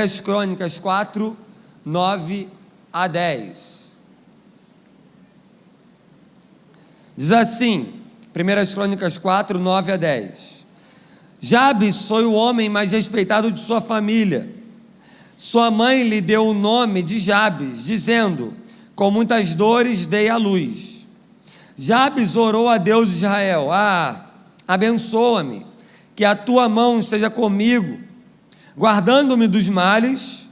As Crônicas 4, 9 a 10. Diz assim, 1 Crônicas 4, 9 a 10. Jabes foi o homem mais respeitado de sua família. Sua mãe lhe deu o nome de Jabes, dizendo: com muitas dores dei à luz. Jabes orou a Deus de Israel: abençoa-me, que a tua mão esteja comigo, guardando-me dos males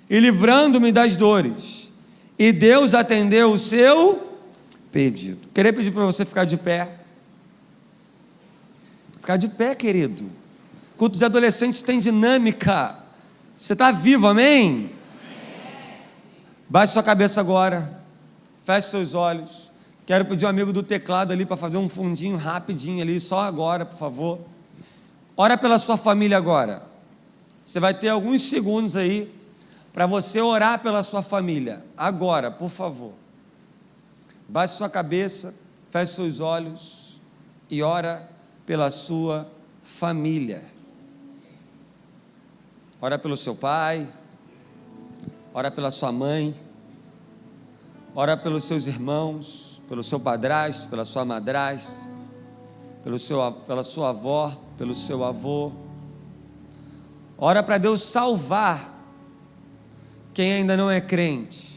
e livrando-me das dores. E Deus atendeu o seu pedido. Queria pedir para você ficar de pé. Ficar de pé, querido. Culto de adolescentes tem dinâmica. Você está vivo, amém? Baixe sua cabeça agora. Feche seus olhos. Quero pedir um amigo do teclado ali para fazer um fundinho rapidinho ali, só agora, por favor. Ora pela sua família agora. Você vai ter alguns segundos aí para você orar pela sua família. Agora, por favor. Baixe sua cabeça, feche seus olhos e ora pela sua família. Ora pelo seu pai, ora pela sua mãe, ora pelos seus irmãos, pelo seu padrasto, pela sua madrasta, pela sua avó, pelo seu avô. Ora para Deus salvar quem ainda não é crente.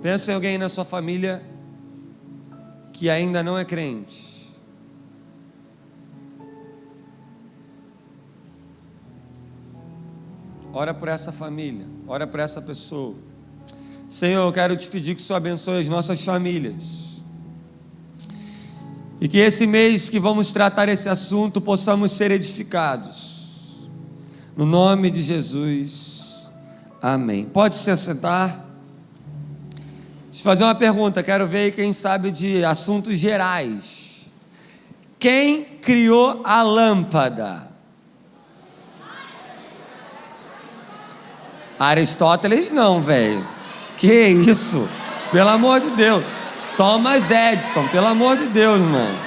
Pensa em alguém na sua família que ainda não é crente. Ora por essa família, ora por essa pessoa. Senhor, eu quero te pedir que o Senhor abençoe as nossas famílias. E que esse mês que vamos tratar esse assunto, possamos ser edificados. No nome de Jesus, amém. Pode se assentar. Deixa eu fazer uma pergunta, quero ver quem sabe de assuntos gerais. Quem criou a lâmpada? Aristóteles não, velho. Que isso? Pelo amor de Deus. Thomas Edison, pelo amor de Deus, mano.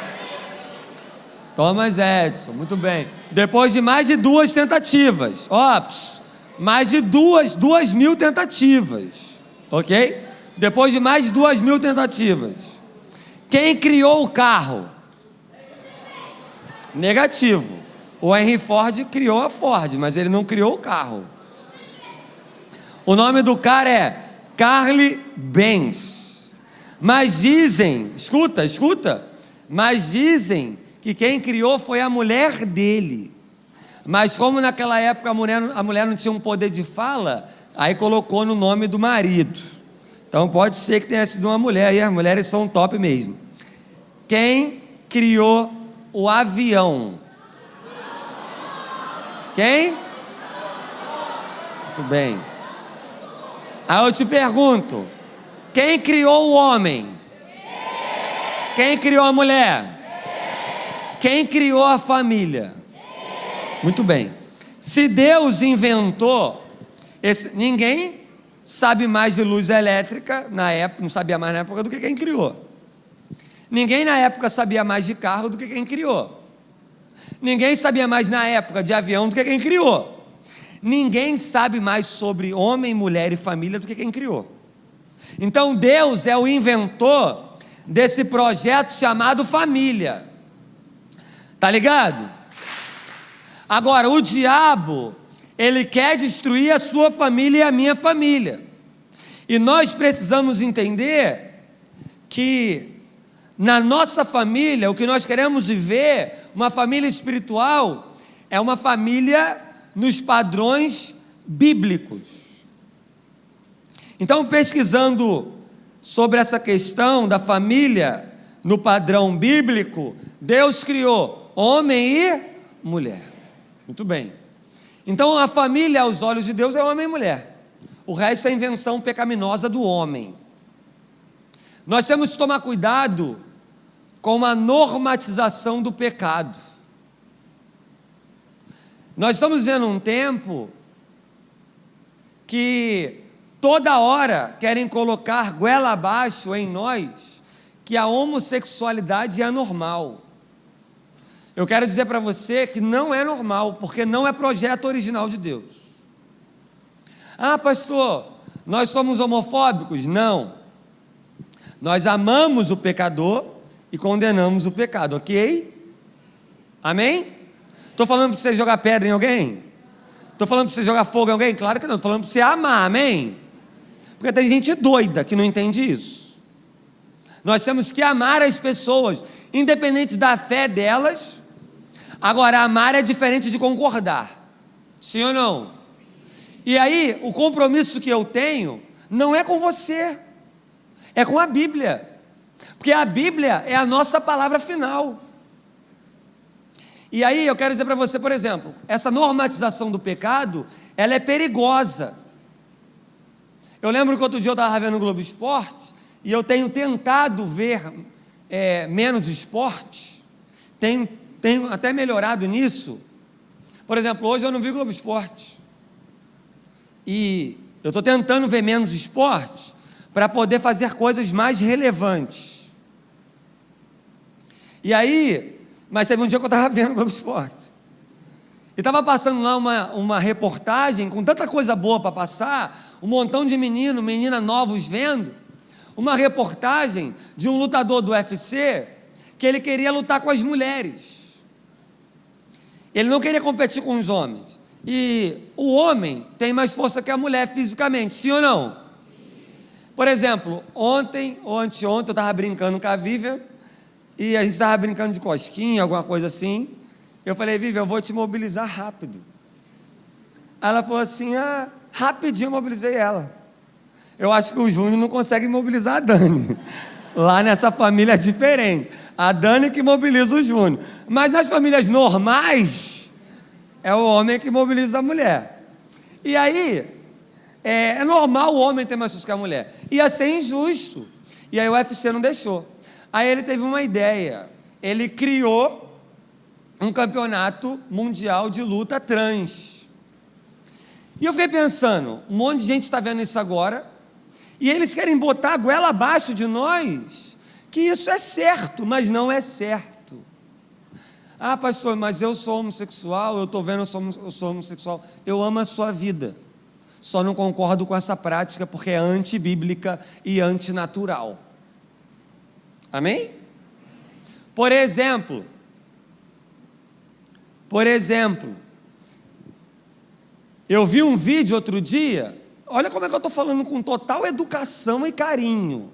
Thomas Edison, muito bem. Depois de mais de 2 tentativas, mais de 2.000 tentativas, ok? Depois de mais de 2.000 tentativas, quem criou o carro? Negativo. O Henry Ford criou a Ford, mas ele não criou o carro. O nome do cara é Carl Benz. Mas dizem, escuta, mas dizem que quem criou foi a mulher dele. Mas como naquela época a mulher não tinha um poder de fala, aí colocou no nome do marido. Então pode ser que tenha sido uma mulher, e as mulheres são top mesmo. Quem criou o avião? Quem? Muito bem. Aí eu te pergunto, quem criou o homem? Quem criou a mulher? Quem criou a família? Muito bem. Se Deus inventou, ninguém sabe mais de luz elétrica na época, não sabia mais na época do que quem criou. Ninguém na época sabia mais de carro do que quem criou. Ninguém sabia mais na época de avião do que quem criou. Ninguém sabe mais sobre homem, mulher e família do que quem criou. Então Deus é o inventor desse projeto chamado família. Tá ligado? Agora, o diabo, ele quer destruir a sua família e a minha família. E nós precisamos entender que na nossa família, o que nós queremos viver, uma família espiritual, é uma família nos padrões bíblicos. Então, pesquisando sobre essa questão da família no padrão bíblico, Deus criou homem e mulher. Muito bem. Então, a família aos olhos de Deus é homem e mulher. O resto é invenção pecaminosa do homem. Nós temos que tomar cuidado com a normatização do pecado. Nós estamos vivendo um tempo que toda hora querem colocar goela abaixo em nós que a homossexualidade é normal. Eu quero dizer para você que não é normal, porque não é projeto original de Deus. Ah, pastor, nós somos homofóbicos? Não. Nós amamos o pecador e condenamos o pecado, ok? Amém? Estou falando para você jogar pedra em alguém? Estou falando para você jogar fogo em alguém? Claro que não, estou falando para você amar, amém? Porque tem gente doida que não entende isso. Nós temos que amar as pessoas, independente da fé delas. Agora, amar é diferente de concordar, sim ou não? E aí, o compromisso que eu tenho não é com você, é com a Bíblia, porque a Bíblia é a nossa palavra final. E aí eu quero dizer para você, por exemplo, essa normatização do pecado, ela é perigosa. Eu lembro que outro dia eu estava vendo o Globo Esporte, e eu tenho tentado ver menos esporte, tenho até melhorado nisso. Por exemplo, hoje eu não vi Globo Esporte, e eu estou tentando ver menos esporte, para poder fazer coisas mais relevantes. E aí, mas teve um dia que eu estava vendo o Globo Esporte, e estava passando lá uma reportagem, com tanta coisa boa para passar, um montão de menina novos vendo, uma reportagem de um lutador do UFC, que ele queria lutar com as mulheres, ele não queria competir com os homens, e o homem tem mais força que a mulher fisicamente, sim ou não? Por exemplo, ontem ou anteontem eu estava brincando com a Vivian, e a gente estava brincando de cosquinha, alguma coisa assim. Eu falei, Vivian, eu vou te mobilizar rápido. Ela falou assim, rapidinho eu mobilizei ela. Eu acho que o Júnior não consegue mobilizar a Dani. Lá nessa família é diferente. A Dani que mobiliza o Júnior. Mas nas famílias normais, é o homem que mobiliza a mulher. E aí, é normal o homem ter mais força que a mulher. Ia ser injusto. E aí o UFC não deixou. Aí ele teve uma ideia, ele criou um campeonato mundial de luta trans, e eu fiquei pensando, um monte de gente está vendo isso agora, e eles querem botar a goela abaixo de nós, que isso é certo, mas não é certo. Ah, pastor, mas eu sou homossexual, eu estou vendo, eu sou homossexual, eu amo a sua vida, só não concordo com essa prática, porque é antibíblica e antinatural. Amém? Por exemplo, eu vi um vídeo outro dia, olha como é que eu estou falando com total educação e carinho,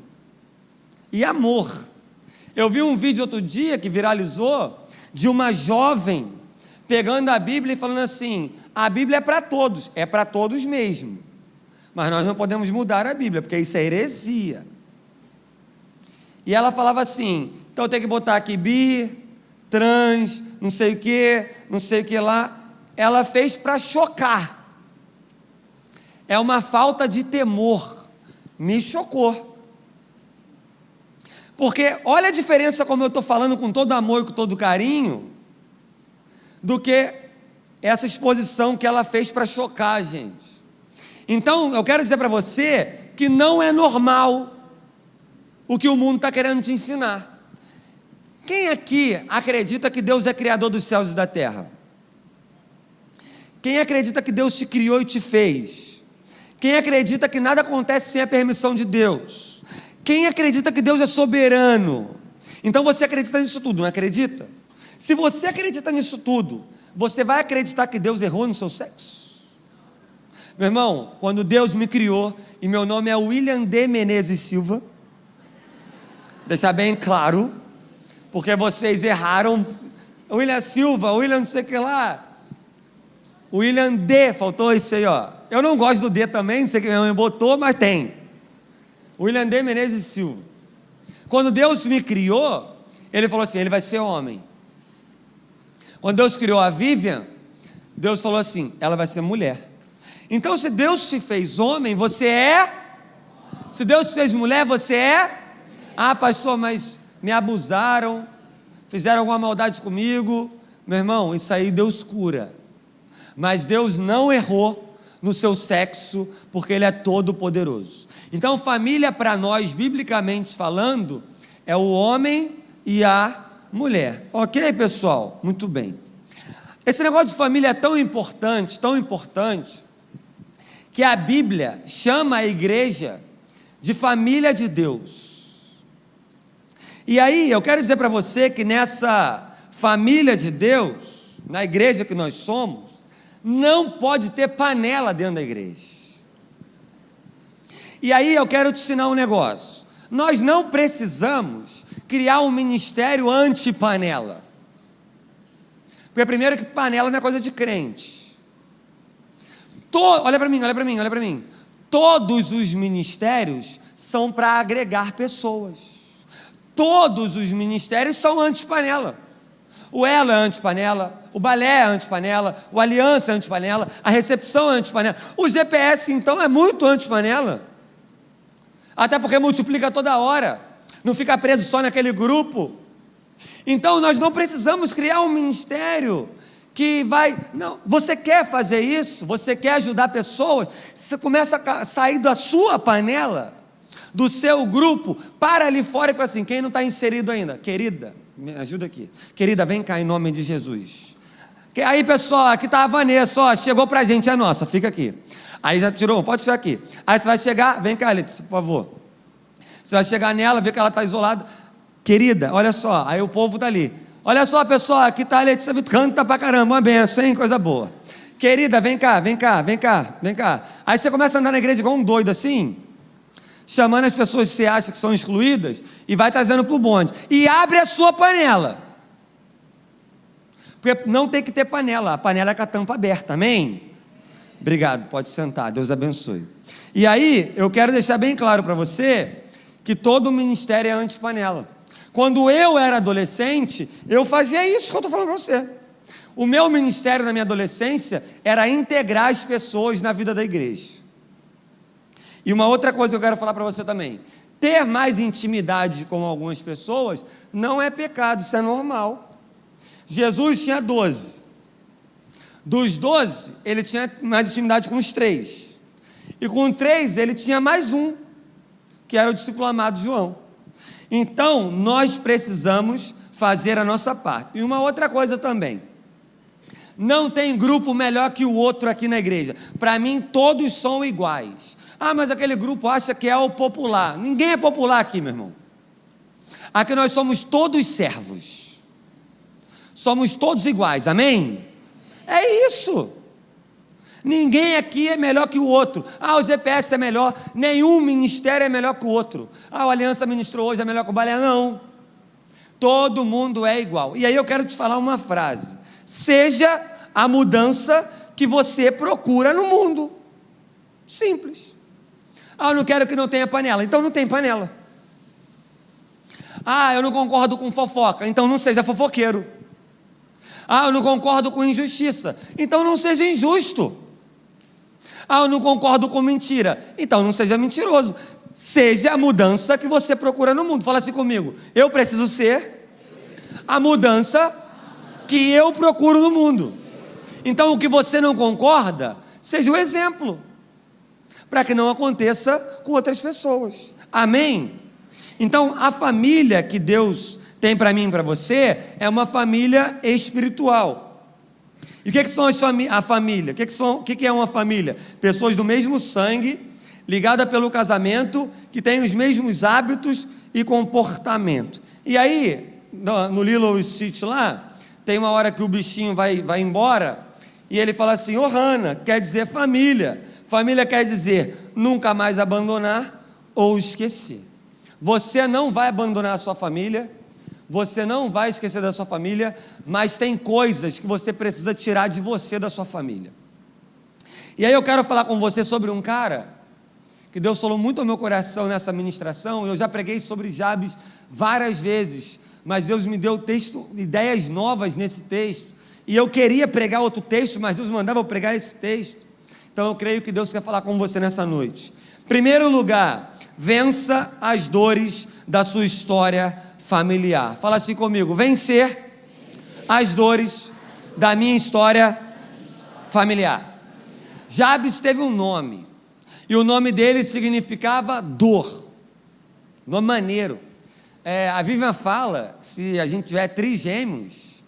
e amor. Eu vi um vídeo outro dia que viralizou, de uma jovem, pegando a Bíblia e falando assim, a Bíblia é para todos mesmo, mas nós não podemos mudar a Bíblia, porque isso é heresia. E ela falava assim, então tem que botar aqui bi, trans, não sei o que lá. Ela fez para chocar. É uma falta de temor. Me chocou. Porque olha a diferença como eu estou falando com todo amor e com todo carinho, do que essa exposição que ela fez para chocar a gente. Então eu quero dizer para você que não é normal o que o mundo está querendo te ensinar. Quem aqui acredita que Deus é criador dos céus e da terra? Quem acredita que Deus te criou e te fez? Quem acredita que nada acontece sem a permissão de Deus? Quem acredita que Deus é soberano? Então você acredita nisso tudo, não acredita? Se você acredita nisso tudo, você vai acreditar que Deus errou no seu sexo? Meu irmão, quando Deus me criou, e meu nome é William D. Menezes Silva, deixar bem claro, porque vocês erraram, William Silva, William não sei o que lá, William D, faltou isso aí, ó. Eu não gosto do D também, não sei o que minha mãe botou, mas tem, William D. Menezes Silva. Quando Deus me criou, Ele falou assim, ele vai ser homem. Quando Deus criou a Vivian, Deus falou assim, ela vai ser mulher. Então se Deus te fez homem, você é, se Deus te fez mulher, você é. Ah, pastor, mas me abusaram, fizeram alguma maldade comigo. Meu irmão, isso aí Deus cura. Mas Deus não errou no seu sexo, porque Ele é todo poderoso. Então família para nós, biblicamente falando, é o homem e a mulher. Ok, pessoal? Muito bem. Esse negócio de família é tão importante, que a Bíblia chama a igreja de família de Deus. E aí, eu quero dizer para você que nessa família de Deus, na igreja que nós somos, não pode ter panela dentro da igreja. E aí eu quero te ensinar um negócio. Nós não precisamos criar um ministério anti-panela. Porque primeiro que panela não é coisa de crente. Olha para mim. Todos os ministérios são para agregar pessoas. Todos os ministérios são anti-panela. O Elo é anti-panela, o Balé é anti-panela, o Aliança é anti-panela, a Recepção é anti-panela. O GPS, então, é muito anti-panela. Até porque multiplica toda hora. Não fica preso só naquele grupo. Então, nós não precisamos criar um ministério que vai... Não, você quer fazer isso? Você quer ajudar pessoas? Você começa a sair da sua panela, do seu grupo, para ali fora e fala assim, quem não está inserido ainda? Querida, me ajuda aqui. Querida, vem cá em nome de Jesus. Aí, pessoal, aqui está a Vanessa, ó, chegou para a gente, é nossa, fica aqui. Aí já tirou, pode ficar aqui. Aí você vai chegar, vem cá, Letícia, por favor. Você vai chegar nela, ver que ela está isolada. Querida, olha só, aí o povo está ali. Olha só, pessoal, aqui está a Letícia, canta pra caramba, uma benção, hein, coisa boa. Querida, vem cá. Aí você começa a andar na igreja igual um doido assim, chamando as pessoas que você acha que são excluídas e vai trazendo para o bonde. E abre a sua panela. Porque não tem que ter panela, a panela é com a tampa aberta, amém? Obrigado, pode sentar, Deus abençoe. E aí, eu quero deixar bem claro para você que todo ministério é anti-panela. Quando eu era adolescente, eu fazia isso que eu estou falando para você. O meu ministério na minha adolescência era integrar as pessoas na vida da igreja. E uma outra coisa que eu quero falar para você também, ter mais intimidade com algumas pessoas não é pecado, isso é normal. Jesus tinha 12. Dos 12, ele tinha mais intimidade com os 3. E com 3, ele tinha mais um, que era o discípulo amado João. Então, nós precisamos fazer a nossa parte. E uma outra coisa também, não tem grupo melhor que o outro aqui na igreja. Para mim, todos são iguais. Ah, mas aquele grupo acha que é o popular. Ninguém é popular aqui, meu irmão. Aqui nós somos todos servos. Somos todos iguais, amém? É isso. Ninguém aqui é melhor que o outro. Ah, o GPS é melhor. Nenhum ministério é melhor que o outro. Ah, o Aliança ministrou hoje, é melhor que o Balé. Não. Todo mundo é igual. E aí eu quero te falar uma frase. Seja a mudança que você procura no mundo. Simples. Ah, eu não quero que não tenha panela. Então não tem panela. Ah, eu não concordo com fofoca. Então não seja fofoqueiro. Ah, eu não concordo com injustiça. Então não seja injusto. Ah, eu não concordo com mentira. Então não seja mentiroso. Seja a mudança que você procura no mundo. Fala assim comigo. Eu preciso ser a mudança que eu procuro no mundo. Então o que você não concorda, seja o exemplo, para que não aconteça com outras pessoas. Amém? Então a família que Deus tem para mim e para você é uma família espiritual. E o que são a família? O que é uma família? Pessoas do mesmo sangue, ligadas pelo casamento, que têm os mesmos hábitos e comportamento. E aí, no Lilo e Stitch lá, tem uma hora que o bichinho vai embora, e ele fala assim, Ohana, quer dizer família. Família quer dizer nunca mais abandonar ou esquecer. Você não vai abandonar a sua família, você não vai esquecer da sua família, mas tem coisas que você precisa tirar de você da sua família. E aí eu quero falar com você sobre um cara que Deus falou muito ao meu coração nessa ministração. Eu já preguei sobre Jabes várias vezes, mas Deus me deu ideias novas nesse texto, e eu queria pregar outro texto, mas Deus mandava eu pregar esse texto. Então eu creio que Deus quer falar com você nessa noite. Primeiro lugar, vença as dores da sua história familiar. Fala assim comigo, vencer as dores da minha história familiar. Jabes teve um nome, e o nome dele significava dor, nome maneiro. A Vivian fala que se a gente tiver trigêmeos,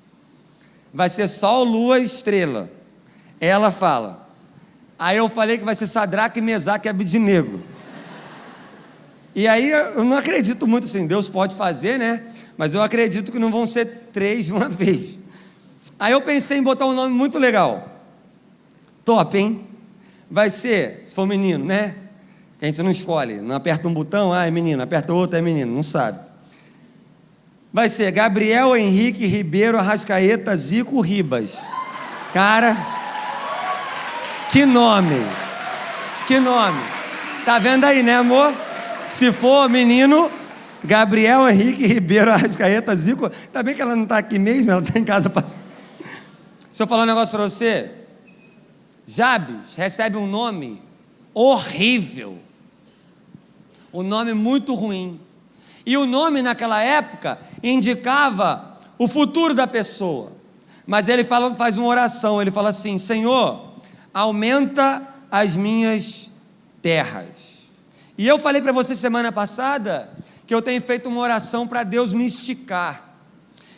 vai ser Sol, Lua e Estrela. Ela fala, Aí eu falei que vai ser Sadraque, Mesaque e Abednego. E aí eu não acredito muito assim, Deus pode fazer, né? Mas eu acredito que não vão ser 3 de uma vez. Aí eu pensei em botar um nome muito legal. Top, hein? Vai ser, se for menino, né? Que a gente não escolhe, não aperta um botão, é menino, aperta outro, é menino, não sabe. Vai ser Gabriel Henrique Ribeiro Arrascaeta Zico Ribas. Cara, que nome! Que nome! Tá vendo aí, né, amor? Se for menino, Gabriel Henrique Ribeiro Arrascaeta Zico. Ainda bem que ela não está aqui mesmo, ela está em casa. Deixa eu falar um negócio para você. Jabes recebe um nome horrível. Um nome muito ruim. E o nome naquela época indicava o futuro da pessoa. Mas ele faz uma oração, ele fala assim: Senhor, aumenta as minhas terras. E eu falei para você semana passada que eu tenho feito uma oração para Deus me esticar.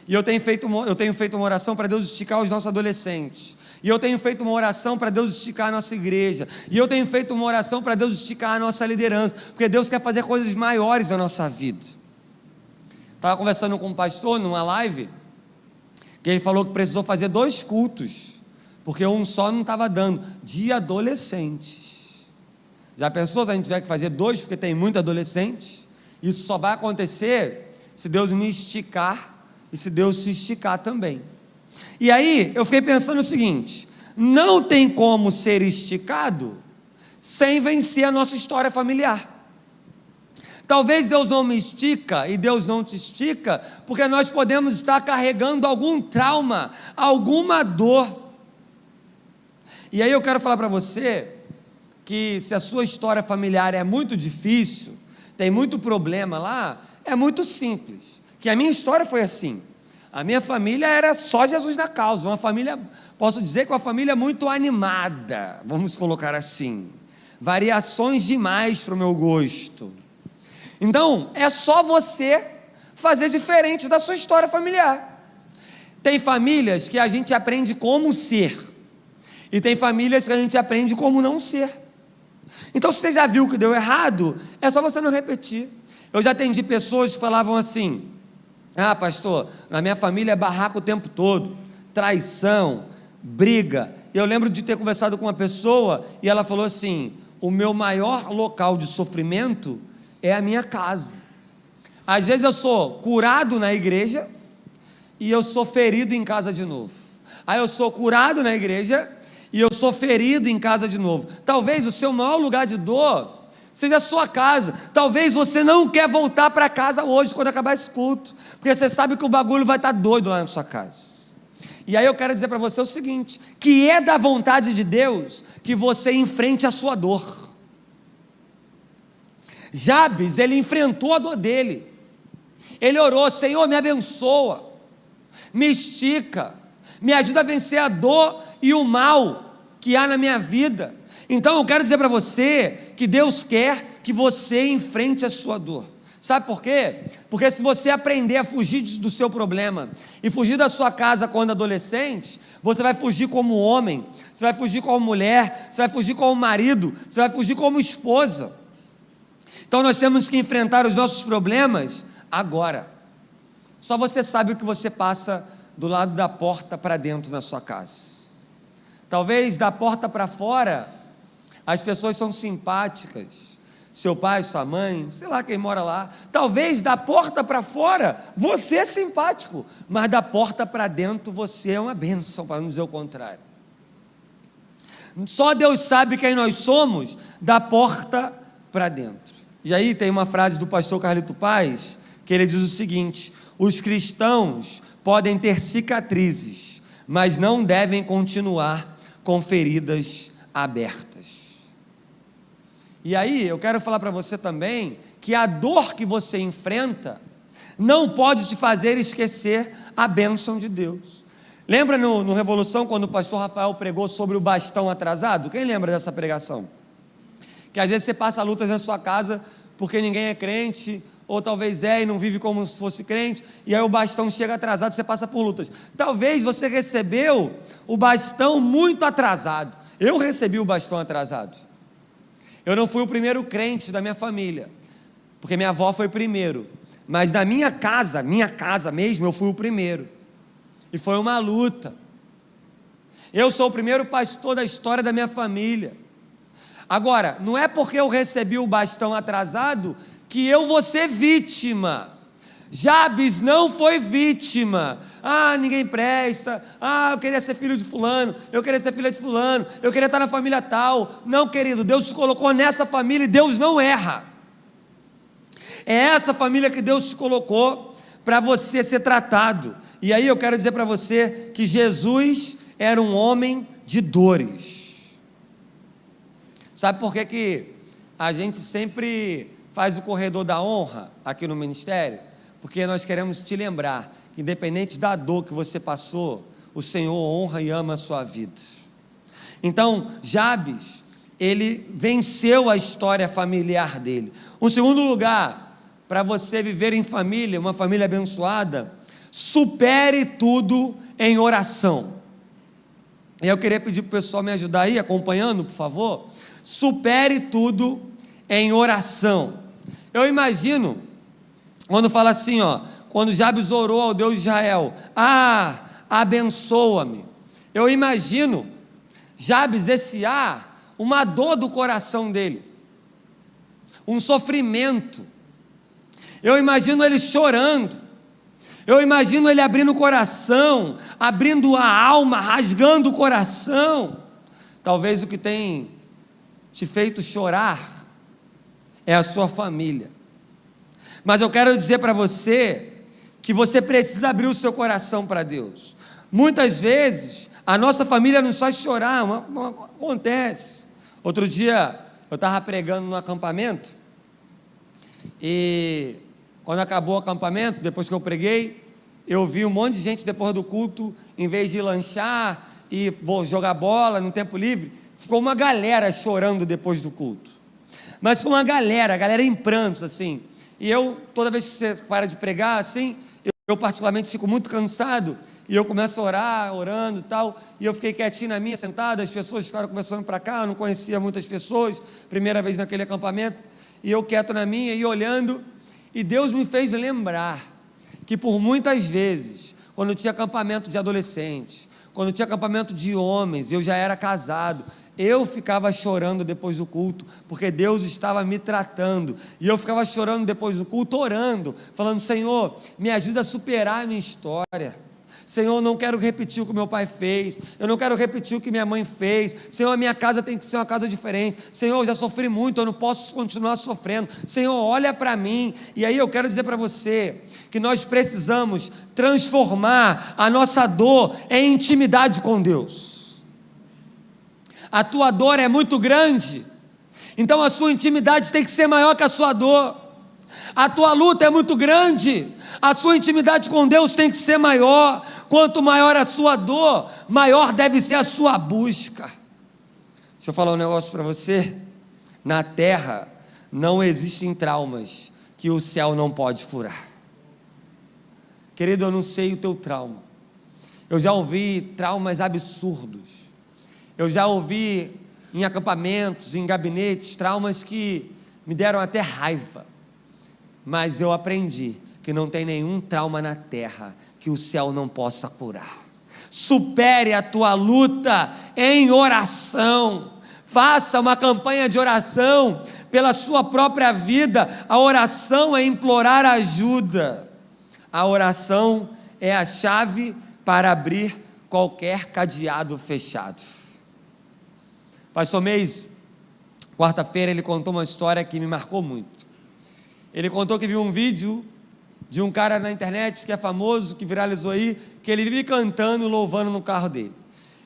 E eu tenho feito uma oração para Deus esticar os nossos adolescentes. E eu tenho feito uma oração para Deus esticar a nossa igreja. E eu tenho feito uma oração para Deus esticar a nossa liderança. Porque Deus quer fazer coisas maiores na nossa vida. Estava conversando com um pastor numa live, que ele falou que precisou fazer 2 cultos, porque um só não estava dando, de adolescentes. Já pensou se a gente tiver que fazer 2, porque tem muito adolescente? Isso só vai acontecer se Deus me esticar e se Deus se esticar também. E aí eu fiquei pensando o seguinte: não tem como ser esticado sem vencer a nossa história familiar. Talvez Deus não me estica e Deus não te estica porque nós podemos estar carregando algum trauma, alguma dor. E aí eu quero falar para você que se a sua história familiar é muito difícil, tem muito problema lá, é muito simples. Que a minha história foi assim. A minha família era só Jesus na causa, uma família, posso dizer que uma família muito animada, vamos colocar assim. Variações demais para o meu gosto. Então, é só você fazer diferente da sua história familiar. Tem famílias que a gente aprende como ser, e tem famílias que a gente aprende como não ser. Então, se você já viu que deu errado, é só você não repetir. Eu já atendi pessoas que falavam assim: ah, pastor, na minha família é barraco o tempo todo, traição, briga. Eu lembro de ter conversado com uma pessoa e ela falou assim: o meu maior local de sofrimento é a minha casa. Às vezes eu sou curado na igreja e eu sou ferido em casa de novo. Aí eu sou curado na igreja e eu sou ferido em casa de novo. Talvez o seu maior lugar de dor seja a sua casa. Talvez você não quer voltar para casa hoje quando acabar esse culto, porque você sabe que o bagulho vai estar doido lá na sua casa. E aí eu quero dizer para você o seguinte: que é da vontade de Deus que você enfrente a sua dor. Jabes, ele enfrentou a dor dele. Ele orou: Senhor, me abençoa, me estica, me ajuda a vencer a dor e o mal que há na minha vida. Então eu quero dizer para você que Deus quer que você enfrente a sua dor. Sabe por quê? Porque se você aprender a fugir do seu problema e fugir da sua casa quando adolescente, você vai fugir como homem, você vai fugir como mulher, você vai fugir como marido, você vai fugir como esposa. Então nós temos que enfrentar os nossos problemas agora. Só você sabe o que você passa do lado da porta para dentro na sua casa. Talvez da porta para fora as pessoas são simpáticas, seu pai, sua mãe, sei lá quem mora lá. Talvez da porta para fora você é simpático, mas da porta para dentro você é uma bênção, para não dizer o contrário. Só Deus sabe quem nós somos da porta para dentro. E aí tem uma frase do pastor Carlito Paz, que ele diz o seguinte: os cristãos podem ter cicatrizes, mas não devem continuar com feridas abertas. E aí eu quero falar para você também que a dor que você enfrenta não pode te fazer esquecer a bênção de Deus. Lembra no Revolução, quando o pastor Rafael pregou sobre o bastão atrasado? Quem lembra dessa pregação? Que às vezes você passa lutas na sua casa porque ninguém é crente, ou talvez é e não vive como se fosse crente, e aí o bastão chega atrasado, você passa por lutas. Talvez você recebeu o bastão muito atrasado. Eu recebi o bastão atrasado. Eu não fui o primeiro crente da minha família, porque minha avó foi primeiro, mas na minha casa mesmo, eu fui o primeiro, e foi uma luta. Eu sou o primeiro pastor da história da minha família. Agora, não é porque eu recebi o bastão atrasado que eu vou ser vítima. Jabes não foi vítima. Ninguém presta. Eu queria ser filho de fulano, eu queria ser filha de fulano, eu queria estar na família tal. Não, querido, Deus te colocou nessa família e Deus não erra. É essa família que Deus te colocou para você ser tratado. E aí eu quero dizer para você que Jesus era um homem de dores. Sabe por que a gente sempre faz o corredor da honra aqui no ministério? Porque nós queremos te lembrar que, independente da dor que você passou, o Senhor honra e ama a sua vida. Então, Jabes, ele venceu a história familiar dele. Um segundo lugar, para você viver em família, uma família abençoada, supere tudo em oração. E eu queria pedir para o pessoal me ajudar aí, acompanhando, por favor. Supere tudo em oração. Eu imagino, quando fala assim, quando Jabes orou ao Deus de Israel, abençoa-me. Eu imagino Jabes, uma dor do coração dele, um sofrimento. Eu imagino ele chorando, eu imagino ele abrindo o coração, abrindo a alma, rasgando o coração. Talvez o que tem te feito chorar é a sua família. Mas eu quero dizer para você que você precisa abrir o seu coração para Deus. Muitas vezes a nossa família nos faz chorar, acontece. Outro dia eu estava pregando no acampamento, e quando acabou o acampamento, depois que eu preguei, eu vi um monte de gente depois do culto, em vez de lanchar e vou jogar bola no tempo livre, ficou uma galera chorando depois do culto. Mas foi uma galera em prantos, assim. E eu, toda vez que você para de pregar, assim, eu particularmente fico muito cansado, e eu começo a orar, orando e tal, e eu fiquei quietinho na minha, sentado, as pessoas ficaram conversando para cá, eu não conhecia muitas pessoas, primeira vez naquele acampamento, e eu quieto na minha, e olhando, e Deus me fez lembrar, que por muitas vezes, quando tinha acampamento de adolescentes, quando tinha acampamento de homens, eu já era casado, eu ficava chorando depois do culto, porque Deus estava me tratando, e eu ficava chorando depois do culto, orando, falando: Senhor, me ajuda a superar a minha história. Senhor, eu não quero repetir o que meu pai fez, eu não quero repetir o que minha mãe fez. Senhor, a minha casa tem que ser uma casa diferente. Senhor, eu já sofri muito, eu não posso continuar sofrendo. Senhor, olha para mim. E aí eu quero dizer para você que nós precisamos transformar a nossa dor em intimidade com Deus. A tua dor é muito grande, então a sua intimidade tem que ser maior que a sua dor. A tua luta é muito grande, a sua intimidade com Deus tem que ser maior. Quanto maior a sua dor, maior deve ser a sua busca. Deixa eu falar um negócio para você. Na terra não existem traumas que o céu não pode curar. Querido, eu não sei o teu trauma. Eu já ouvi traumas absurdos. Eu já ouvi em acampamentos, em gabinetes, traumas que me deram até raiva. Mas eu aprendi que não tem nenhum trauma na terra que o céu não possa curar. Supere a tua luta em oração. Faça uma campanha de oração pela sua própria vida. A oração é implorar ajuda. A oração é a chave para abrir qualquer cadeado fechado. Pastor Meis, quarta-feira, ele contou uma história que me marcou muito. Ele contou que viu um vídeo de um cara na internet que é famoso, que viralizou aí, que ele vive cantando, louvando no carro dele.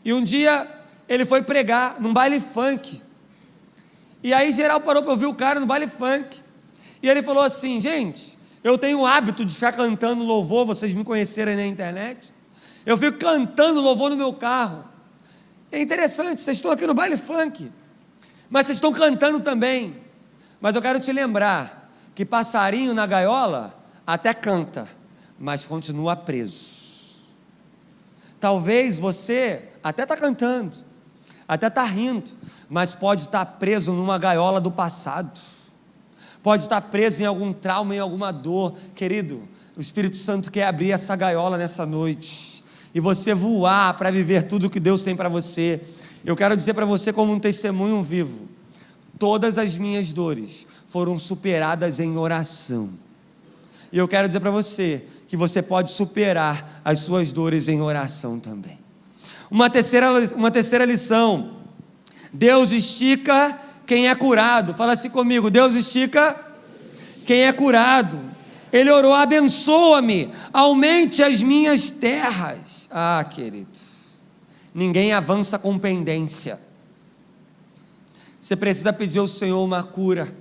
E um dia ele foi pregar num baile funk. E aí geral parou para ouvir o cara no baile funk. E ele falou assim: gente, eu tenho o hábito de ficar cantando louvor, vocês me conhecerem na internet. Eu fico cantando louvor no meu carro. É interessante, vocês estão aqui no baile funk, mas vocês estão cantando também. Mas eu quero te lembrar que passarinho na gaiola até canta, mas continua preso. Talvez você até está cantando, até está rindo, mas pode estar preso numa gaiola do passado, pode estar preso em algum trauma, em alguma dor. Querido, o Espírito Santo quer abrir essa gaiola nessa noite, e você voar para viver tudo que Deus tem para você. Eu quero dizer para você como um testemunho vivo, todas as minhas dores foram superadas em oração, e eu quero dizer para você, que você pode superar as suas dores em oração também. Uma terceira lição, Deus estica quem é curado. Fala assim comigo, Deus estica quem é curado. Ele orou, abençoa-me, aumente as minhas terras. Ah, querido, ninguém avança com pendência. Você precisa pedir ao Senhor uma cura,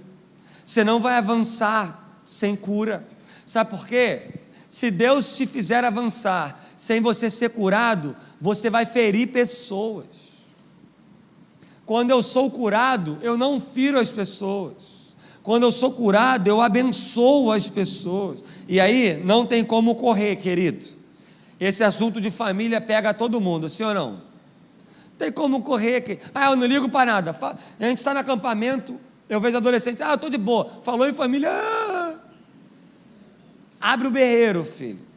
você não vai avançar sem cura. Sabe por quê? Se Deus te fizer avançar sem você ser curado, você vai ferir pessoas. Quando eu sou curado, eu não firo as pessoas. Quando eu sou curado, eu abençoo as pessoas. E aí, não tem como correr, querido. Esse assunto de família pega todo mundo, sim ou não? Tem como correr. Eu não ligo para nada. A gente está no acampamento, eu vejo adolescente, eu estou de boa. Falou em família, abre o berreiro, filho.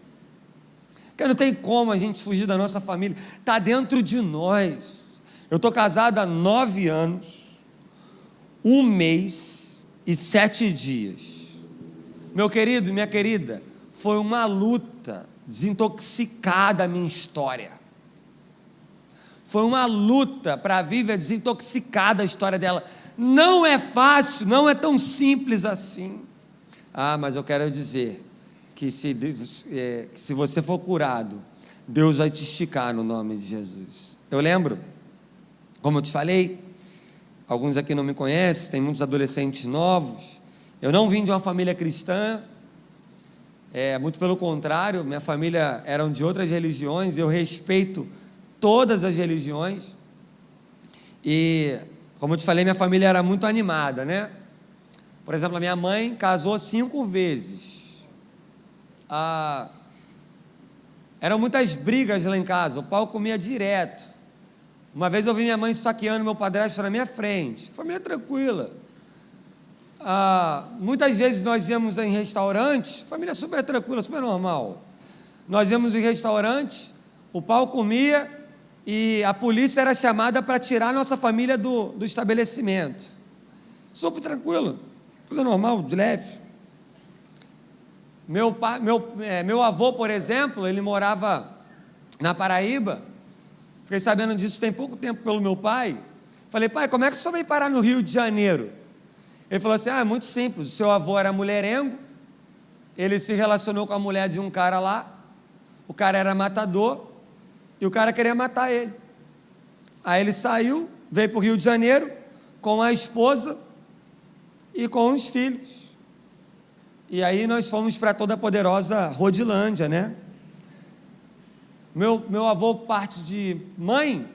Porque não tem como a gente fugir da nossa família. Está dentro de nós. Eu estou casado há 9 anos, 1 mês e 7 dias. Meu querido, minha querida, foi uma luta desintoxicada a minha história. Foi uma luta para a Vivian desintoxicada a história dela. Não é fácil, não é tão simples assim. Mas eu quero dizer que se você for curado, Deus vai te esticar no nome de Jesus. Eu lembro, como eu te falei, alguns aqui não me conhecem, tem muitos adolescentes novos. Eu não vim de uma família cristã, muito pelo contrário, minha família eram de outras religiões. Eu respeito todas as religiões, e como eu te falei, minha família era muito animada, né? Por exemplo, a minha mãe casou 5 vezes. Eram muitas brigas lá em casa, o pau comia direto. Uma vez eu vi minha mãe saqueando meu padrasto na minha frente. Família tranquila. Muitas vezes nós íamos em restaurantes, família super tranquila, super normal. Nós íamos em restaurantes, o pau comia e a polícia era chamada para tirar a nossa família do estabelecimento. Super tranquilo, coisa normal, de leve. Meu avô, por exemplo, ele morava na Paraíba. Fiquei sabendo disso tem pouco tempo pelo meu pai. Falei, pai, como é que o senhor veio parar no Rio de Janeiro? Ele falou assim, é muito simples, o seu avô era mulherengo, ele se relacionou com a mulher de um cara lá, o cara era matador, e o cara queria matar ele. Aí ele saiu, veio para o Rio de Janeiro, com a esposa e com os filhos. E aí nós fomos para toda a poderosa Rodilândia, né? Meu avô, parte de mãe,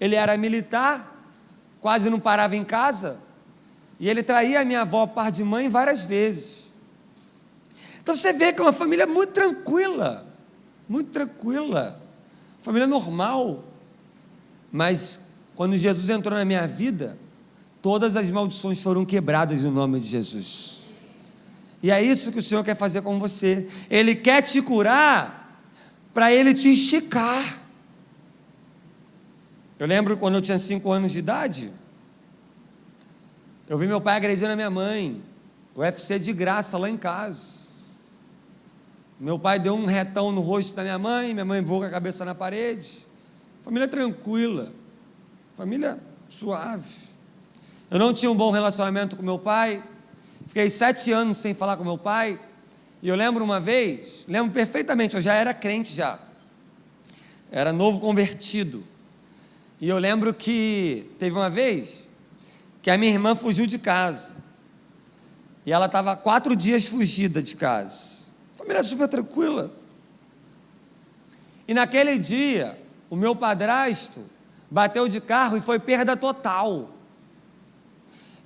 ele era militar, quase não parava em casa, e ele traía a minha avó, parte de mãe, várias vezes. Então você vê que é uma família muito tranquila, família normal. Mas quando Jesus entrou na minha vida, todas as maldições foram quebradas no nome de Jesus. E é isso que o Senhor quer fazer com você. Ele quer te curar para Ele te esticar. Eu lembro quando eu tinha 5 anos de idade, eu vi meu pai agredindo a minha mãe, UFC de graça lá em casa. Meu pai deu um retão no rosto da minha mãe voou com a cabeça na parede. Família tranquila, família suave. Eu não tinha um bom relacionamento com meu pai, fiquei 7 anos sem falar com meu pai. E eu lembro uma vez, lembro perfeitamente, eu já era crente já, era novo convertido. E eu lembro que teve uma vez que a minha irmã fugiu de casa, e ela estava 4 dias fugida de casa, família super tranquila. E naquele dia, o meu padrasto bateu de carro e foi perda total.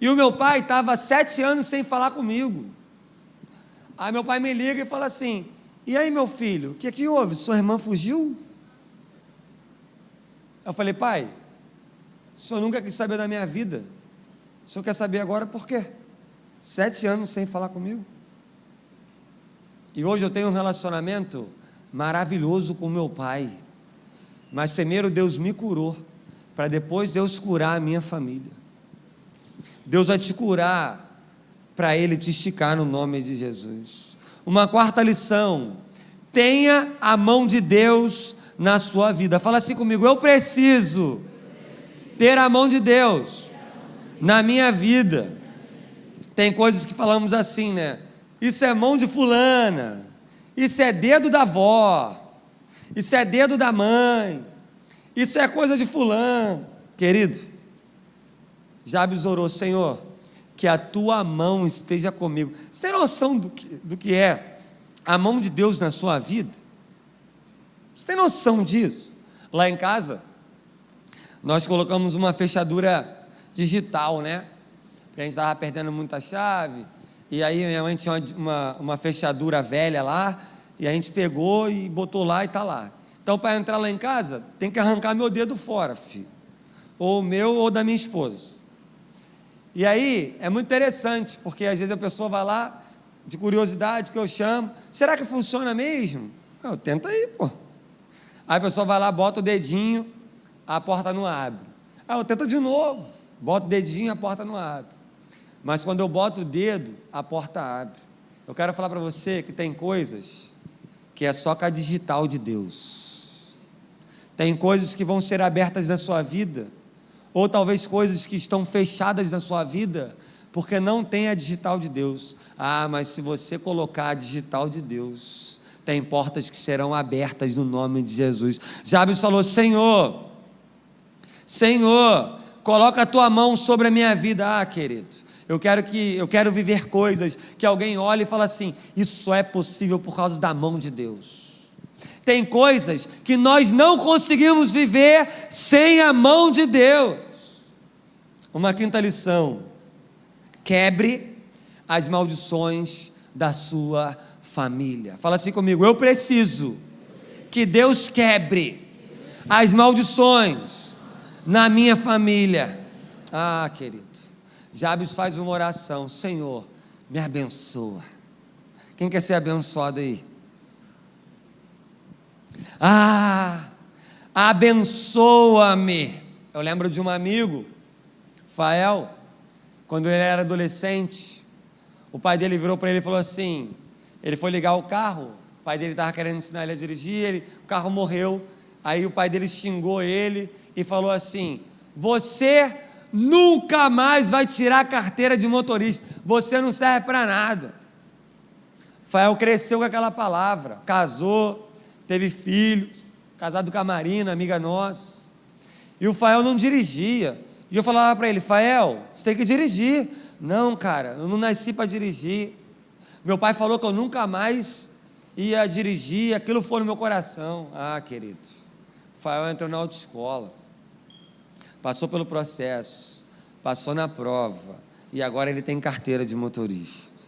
E o meu pai estava 7 anos sem falar comigo. Aí meu pai me liga e fala assim, e aí meu filho, o que houve? Sua irmã fugiu? Eu falei, pai, O senhor nunca quis saber da minha vida. O senhor quer saber agora por quê? 7 anos sem falar comigo. E hoje eu tenho um relacionamento maravilhoso com meu pai. Mas primeiro Deus me curou, para depois Deus curar a minha família. Deus vai te curar, para Ele te esticar no nome de Jesus. Uma quarta lição: tenha a mão de Deus na sua vida. Fala assim comigo: eu preciso ter a mão de Deus na minha vida. Tem coisas que falamos assim, né? Isso é mão de fulana, isso é dedo da avó, isso é dedo da mãe, isso é coisa de fulano. Querido, Jabes orou: Senhor, que a tua mão esteja comigo. Você tem noção do que é a mão de Deus na sua vida? Você tem noção disso? Lá em casa, nós colocamos uma fechadura digital, né? Porque a gente estava perdendo muita chave, e aí minha mãe tinha uma fechadura velha lá, e a gente pegou e botou lá e está lá. Então, para entrar lá em casa, tem que arrancar meu dedo fora, filho. Ou meu ou da minha esposa. E aí, é muito interessante, porque às vezes a pessoa vai lá, de curiosidade, que eu chamo: será que funciona mesmo? Eu tento aí, pô. Aí a pessoa vai lá, bota o dedinho, a porta não abre. Aí eu tento de novo, boto o dedinho, a porta não abre. Mas quando eu boto o dedo, a porta abre. Eu quero falar para você que tem coisas que é só com a digital de Deus. Tem coisas que vão ser abertas na sua vida, ou talvez coisas que estão fechadas na sua vida, porque não tem a digital de Deus. Ah, mas se você colocar a digital de Deus, tem portas que serão abertas no nome de Jesus. Jabes falou: Senhor, coloca a tua mão sobre a minha vida. Ah, querido, eu quero viver coisas que alguém olha e fala assim: isso só é possível por causa da mão de Deus. Tem coisas que nós não conseguimos viver sem a mão de Deus. Uma quinta lição: quebre as maldições da sua família. Fala assim comigo: eu preciso que Deus quebre as maldições na minha família. Ah, querido, Jabes faz uma oração: Senhor, me abençoa. Quem quer ser abençoado aí? Ah, abençoa-me. Eu lembro de um amigo, Fael, quando ele era adolescente, o pai dele virou para ele e falou assim, ele foi ligar o carro, o pai dele estava querendo ensinar ele a dirigir, o carro morreu, aí o pai dele xingou ele e falou assim: você nunca mais vai tirar a carteira de motorista, você não serve para nada. Fael cresceu com aquela palavra, casou, teve filhos, casado com a Marina, amiga nossa, e o Fael não dirigia, e eu falava para ele: Fael, você tem que dirigir. Não, cara, eu não nasci para dirigir, meu pai falou que eu nunca mais ia dirigir, aquilo foi no meu coração. Ah, querido, Fael entrou na autoescola, passou pelo processo, passou na prova, e agora ele tem carteira de motorista.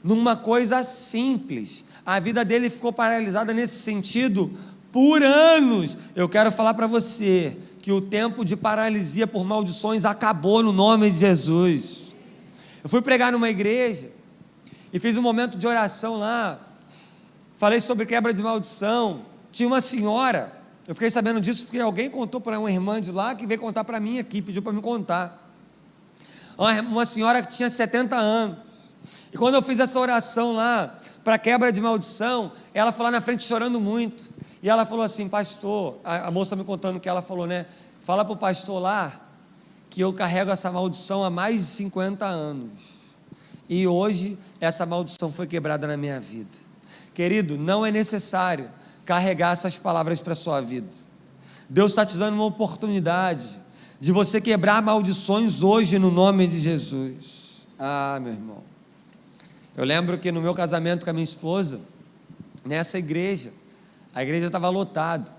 Numa coisa simples, a vida dele ficou paralisada nesse sentido por anos. Eu quero falar para você que o tempo de paralisia por maldições acabou no nome de Jesus. Eu fui pregar numa igreja e fiz um momento de oração lá, falei sobre quebra de maldição. Tinha uma senhora, eu fiquei sabendo disso porque alguém contou para uma irmã de lá, que veio contar para mim aqui, pediu para me contar. Uma senhora que tinha 70 anos, e quando eu fiz essa oração lá, para quebra de maldição, ela foi lá na frente chorando muito, e ela falou assim: pastor, a moça me contando o que ela falou, né? Fala para o pastor lá, que eu carrego essa maldição há mais de 50 anos, e hoje essa maldição foi quebrada na minha vida. Querido, não é necessário carregar essas palavras para a sua vida. Deus está te dando uma oportunidade de você quebrar maldições hoje no nome de Jesus. Ah, meu irmão, eu lembro que no meu casamento com a minha esposa, nessa igreja, a igreja estava lotada,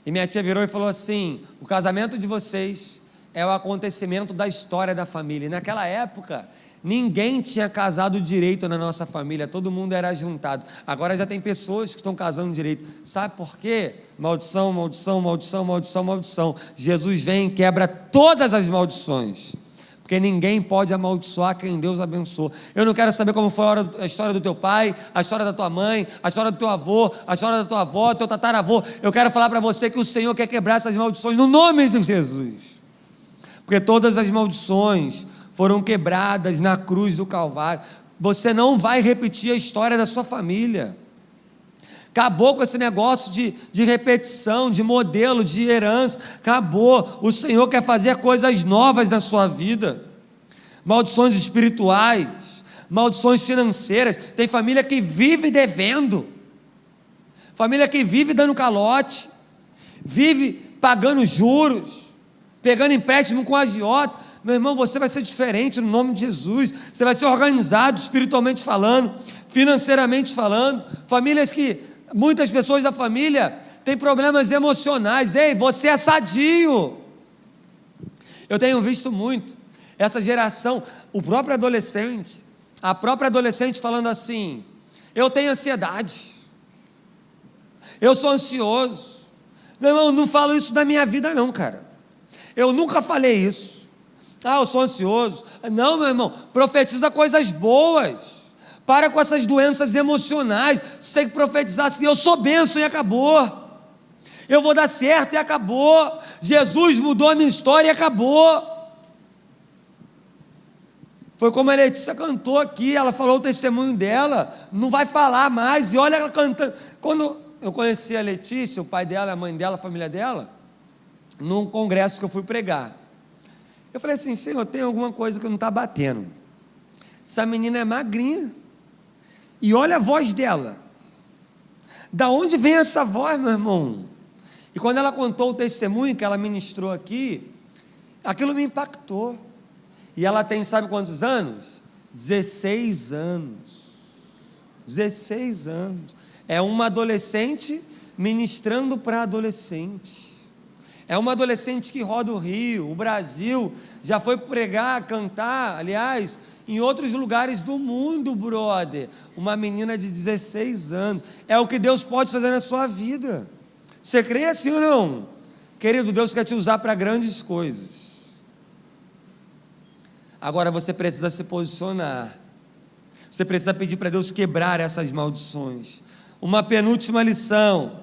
e minha tia virou e falou assim: o casamento de vocês é o acontecimento da história da família. E naquela época, ninguém tinha casado direito na nossa família, todo mundo era juntado. Agora já tem pessoas que estão casando direito. Sabe por quê? Maldição, maldição, maldição, maldição, maldição. Jesus vem e quebra todas as maldições, porque ninguém pode amaldiçoar quem Deus abençoa. Eu não quero saber como foi a história do teu pai, a história da tua mãe, a história do teu avô, a história da tua avó, teu tataravô. Eu quero falar para você que o Senhor quer quebrar essas maldições no nome de Jesus, porque todas as maldições foram quebradas na cruz do Calvário. Você não vai repetir a história da sua família. Acabou com esse negócio de repetição, de modelo, de herança. Acabou. O Senhor quer fazer coisas novas na sua vida. Maldições espirituais, maldições financeiras. Tem família que vive devendo, família que vive dando calote, vive pagando juros, pegando empréstimo com agiota. Meu irmão, você vai ser diferente no nome de Jesus. Você vai ser organizado espiritualmente falando, financeiramente falando. Famílias que, muitas pessoas da família têm problemas emocionais. Ei, você é sadio. Eu tenho visto muito essa geração, o próprio adolescente, a própria adolescente falando assim: eu tenho ansiedade, eu sou ansioso. Meu irmão, eu não falo isso da minha vida não, cara. Eu nunca falei isso. Eu sou ansioso. Não, meu irmão, profetiza coisas boas. Para com essas doenças emocionais. Você tem que profetizar assim: eu sou bênção e acabou. Eu vou dar certo e acabou. Jesus mudou a minha história e acabou. Foi como a Letícia cantou aqui, ela falou o testemunho dela, não vai falar mais. E olha ela cantando. Quando eu conheci a Letícia, o pai dela, a mãe dela, a família dela, num congresso que eu fui pregar, eu falei assim: Senhor, tem alguma coisa que não está batendo. Essa menina é magrinha, e olha a voz dela. Da onde vem essa voz, meu irmão? E quando ela contou o testemunho que ela ministrou aqui, aquilo me impactou. E ela tem, sabe quantos anos? 16 anos. 16 anos. É uma adolescente ministrando para adolescente. É uma adolescente que roda o Rio, o Brasil, já foi pregar, cantar, aliás, em outros lugares do mundo, brother. Uma menina de 16 anos. É o que Deus pode fazer na sua vida. Você crê assim ou não? Querido, Deus quer te usar para grandes coisas. Agora você precisa se posicionar. Você precisa pedir para Deus quebrar essas maldições. Uma penúltima lição: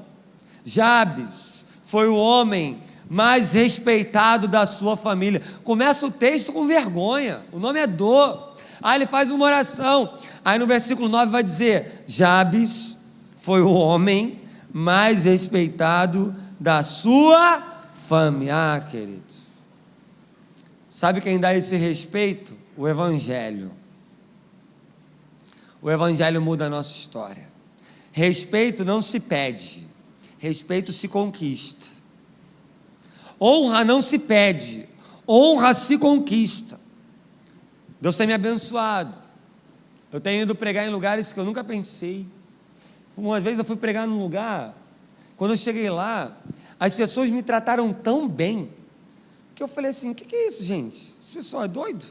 Jabes foi o homem mais respeitado da sua família. Começa o texto com vergonha, o nome é dor. Aí ele faz uma oração, aí no versículo 9 vai dizer: Jabes foi o homem mais respeitado da sua família. Querido, sabe quem dá esse respeito? O Evangelho. O Evangelho muda a nossa história. Respeito não se pede, respeito se conquista. Honra não se pede, honra se conquista. Deus tem me abençoado. Eu tenho ido pregar em lugares que eu nunca pensei. Uma vez eu fui pregar num lugar, quando eu cheguei lá, as pessoas me trataram tão bem, que eu falei assim: o que é isso, gente? Esse pessoal é doido?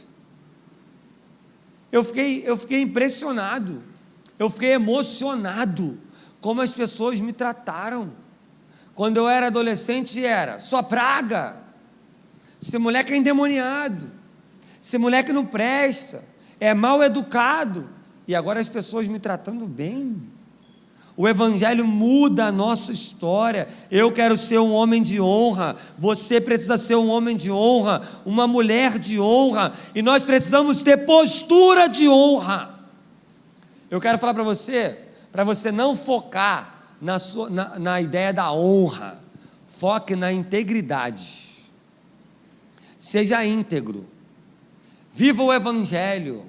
Eu fiquei impressionado, eu fiquei emocionado, como as pessoas me trataram. Quando eu era adolescente, era só praga, esse moleque é endemoniado, esse moleque não presta, é mal educado. E agora as pessoas me tratando bem. O Evangelho muda a nossa história. Eu quero ser um homem de honra, você precisa ser um homem de honra, uma mulher de honra, e nós precisamos ter postura de honra. Eu quero falar para você não focar na ideia da honra, foque na integridade. Seja íntegro, viva o Evangelho,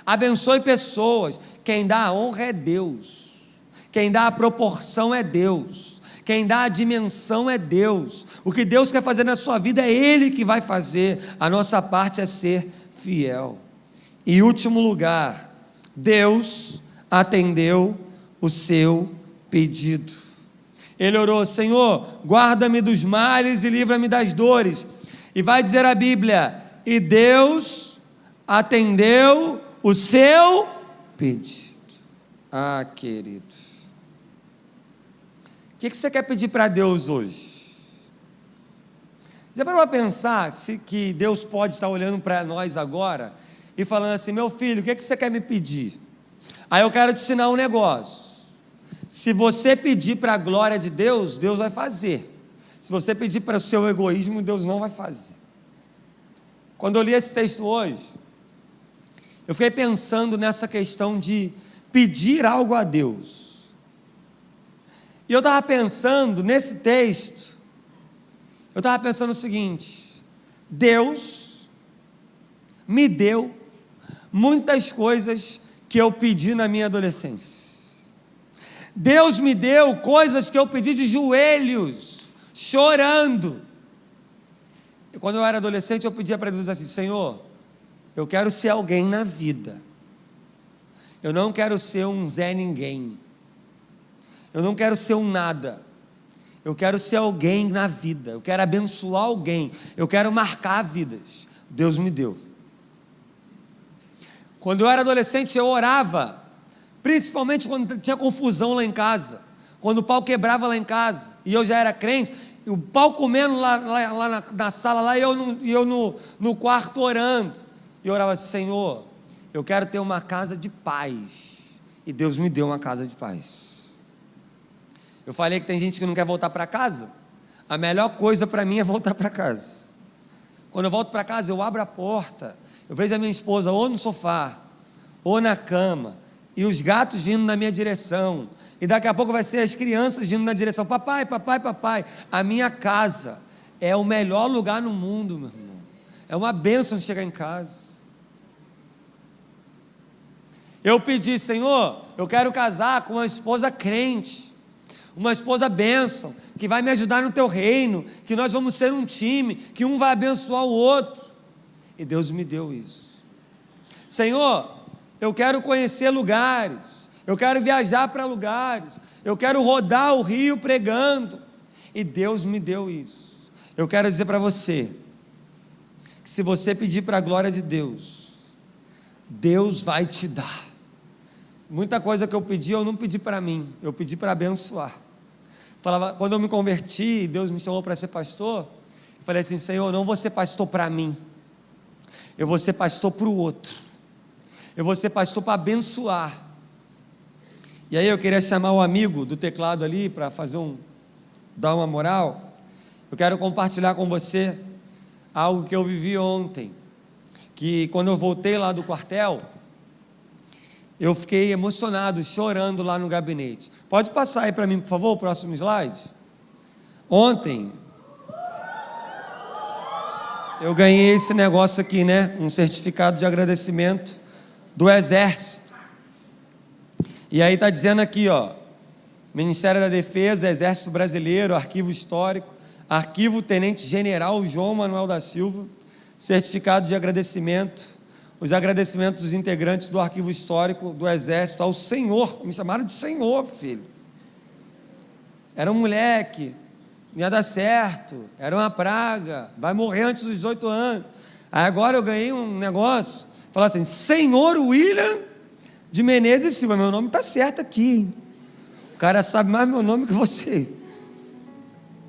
abençoe pessoas. Quem dá a honra é Deus, quem dá a proporção é Deus, quem dá a dimensão é Deus. O que Deus quer fazer na sua vida é Ele que vai fazer, a nossa parte é ser fiel. Em último lugar, Deus atendeu o seu pedido. Ele orou: Senhor, guarda-me dos males e livra-me das dores. E vai dizer a Bíblia: e Deus atendeu o seu pedido. Ah, querido, o que você quer pedir para Deus hoje? Já parou para pensar que Deus pode estar olhando para nós agora e falando assim: meu filho, o que você quer me pedir? Aí eu quero te ensinar um negócio. Se você pedir para a glória de Deus, Deus vai fazer. Se você pedir para o seu egoísmo, Deus não vai fazer. Quando eu li esse texto hoje, eu fiquei pensando nessa questão de pedir algo a Deus. E eu estava pensando nesse texto, eu estava pensando o seguinte: Deus me deu muitas coisas que eu pedi na minha adolescência. Deus me deu coisas que eu pedi de joelhos, chorando. E quando eu era adolescente, eu pedia para Deus assim: Senhor, eu quero ser alguém na vida. Eu não quero ser um Zé Ninguém. Eu não quero ser um nada. Eu quero ser alguém na vida. Eu quero abençoar alguém. Eu quero marcar vidas. Deus me deu. Quando eu era adolescente, eu orava, principalmente quando tinha confusão lá em casa, quando o pau quebrava lá em casa, e eu já era crente, e o pau comendo lá na sala, lá, e eu no quarto orando, e eu orava assim: Senhor, eu quero ter uma casa de paz. E Deus me deu uma casa de paz. Eu falei que tem gente que não quer voltar para casa. A melhor coisa para mim é voltar para casa. Quando eu volto para casa, eu abro a porta, eu vejo a minha esposa ou no sofá, ou na cama, e os gatos vindo na minha direção, e daqui a pouco vai ser as crianças vindo na direção: papai, papai, papai. A minha casa é o melhor lugar no mundo, meu irmão. É uma bênção chegar em casa. Eu pedi: Senhor, eu quero casar com uma esposa crente, uma esposa bênção, que vai me ajudar no teu reino, que nós vamos ser um time, que um vai abençoar o outro. E Deus me deu isso. Senhor, eu quero conhecer lugares, eu quero viajar para lugares, eu quero rodar o rio pregando. E Deus me deu isso. Eu quero dizer para você, que se você pedir para a glória de Deus, Deus vai te dar. Muita coisa que eu pedi, eu não pedi para mim, eu pedi para abençoar. Falava, quando eu me converti, Deus me chamou para ser pastor, eu falei assim: Senhor, eu não vou ser pastor para mim, eu vou ser pastor para o outro, eu vou ser pastor para abençoar. E aí eu queria chamar o amigo do teclado ali, para dar uma moral. Eu quero compartilhar com você algo que eu vivi ontem, que quando eu voltei lá do quartel, eu fiquei emocionado, chorando lá no gabinete. Pode passar aí para mim, por favor, o próximo slide. Ontem, eu ganhei esse negócio aqui, né? Um certificado de agradecimento do Exército. E aí está dizendo aqui, ó: Ministério da Defesa, Exército Brasileiro, Arquivo Histórico, Arquivo Tenente General João Manuel da Silva, certificado de agradecimento. Os agradecimentos dos integrantes do Arquivo Histórico do Exército ao Senhor. Me chamaram de Senhor, filho. Era um moleque, não ia dar certo, era uma praga, vai morrer antes dos 18 anos. Aí agora eu ganhei um negócio, falar assim: Senhor William de Menezes Silva. Meu nome está certo aqui, hein? O cara sabe mais meu nome que você.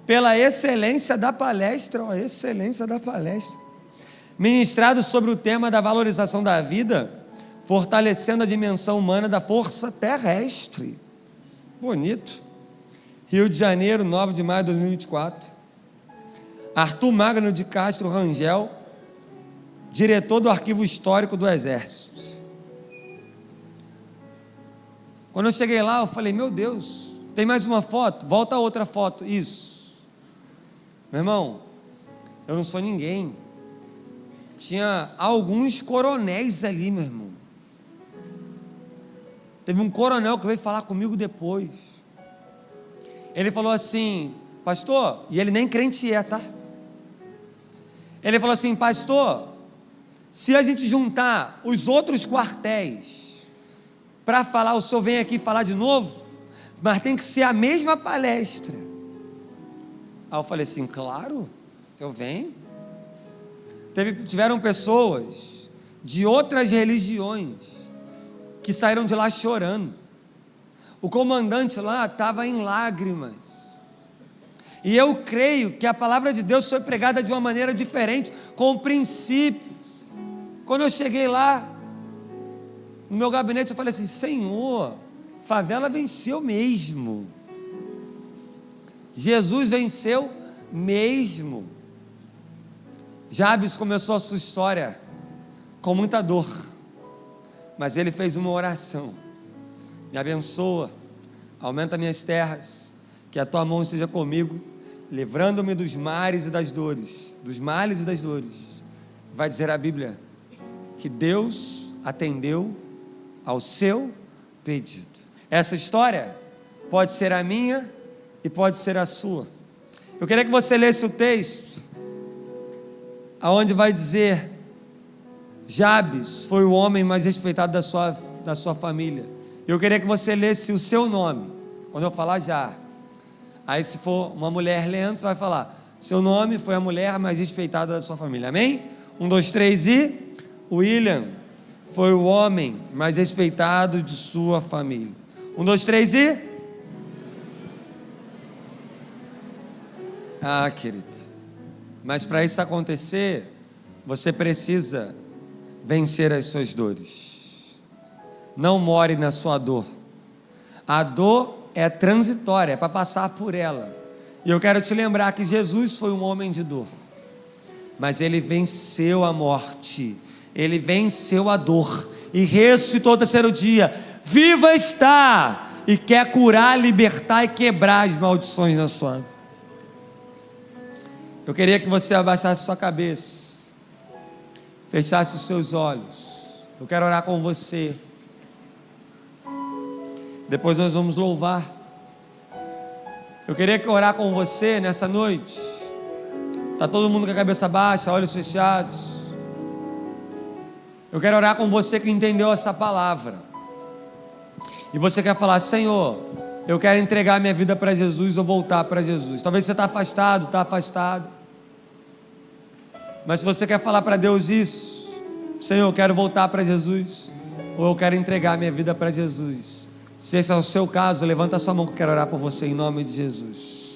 Pela excelência da palestra, ó, excelência da palestra. Ministrado sobre o tema da valorização da vida, fortalecendo a dimensão humana da força terrestre. Bonito. Rio de Janeiro, 9 de maio de 2024. Arthur Magno de Castro Rangel, diretor do Arquivo Histórico do Exército. Quando eu cheguei lá, eu falei: meu Deus, tem mais uma foto? Volta a outra foto. Isso. Meu irmão, eu não sou ninguém. Tinha alguns coronéis ali, meu irmão. Teve um coronel que veio falar comigo depois. Ele falou assim: pastor, e ele nem crente é, tá? Ele falou assim: pastor, se a gente juntar os outros quartéis para falar, o senhor vem aqui falar de novo, mas tem que ser a mesma palestra. Aí eu falei assim: claro, eu venho. Tiveram pessoas de outras religiões que saíram de lá chorando. O comandante lá estava em lágrimas. E eu creio que a palavra de Deus foi pregada de uma maneira diferente, com princípios. Quando eu cheguei lá, no meu gabinete, eu falei assim: Senhor, favela venceu mesmo. Jesus venceu mesmo. Jabes começou a sua história com muita dor, mas ele fez uma oração: me abençoa, aumenta minhas terras, que a tua mão esteja comigo, livrando-me dos mares e das dores, dos males e das dores. Vai dizer a Bíblia que Deus atendeu ao seu pedido. Essa história pode ser a minha e pode ser a sua. Eu queria que você lesse o texto, aonde vai dizer: Jabes foi o homem mais respeitado da sua família. Eu queria que você lesse o seu nome, quando eu falar já. Aí se for uma mulher lendo, você vai falar: seu nome foi a mulher mais respeitada da sua família. Amém? 1, 2, 3 e... William foi o homem mais respeitado de sua família. 1, 2, 3 e... Ah, querido, mas para isso acontecer, você precisa vencer as suas dores. Não more na sua dor. A dor é transitória, é para passar por ela. E eu quero te lembrar que Jesus foi um homem de dor, mas ele venceu a morte, ele venceu a dor e ressuscitou ao terceiro dia. Viva está, e quer curar, libertar e quebrar as maldições na sua vida. Eu queria que você abaixasse sua cabeça, fechasse os seus olhos. Eu quero orar com você. Depois nós vamos louvar. Eu queria orar com você nessa noite. Está todo mundo com a cabeça baixa, olhos fechados. Eu quero orar com você que entendeu essa palavra. E você quer falar: Senhor, eu quero entregar minha vida para Jesus ou voltar para Jesus. Talvez você está afastado. Mas se você quer falar para Deus isso: Senhor, eu quero voltar para Jesus, ou eu quero entregar minha vida para Jesus. Se esse é o seu caso, levanta a sua mão que eu quero orar por você em nome de Jesus.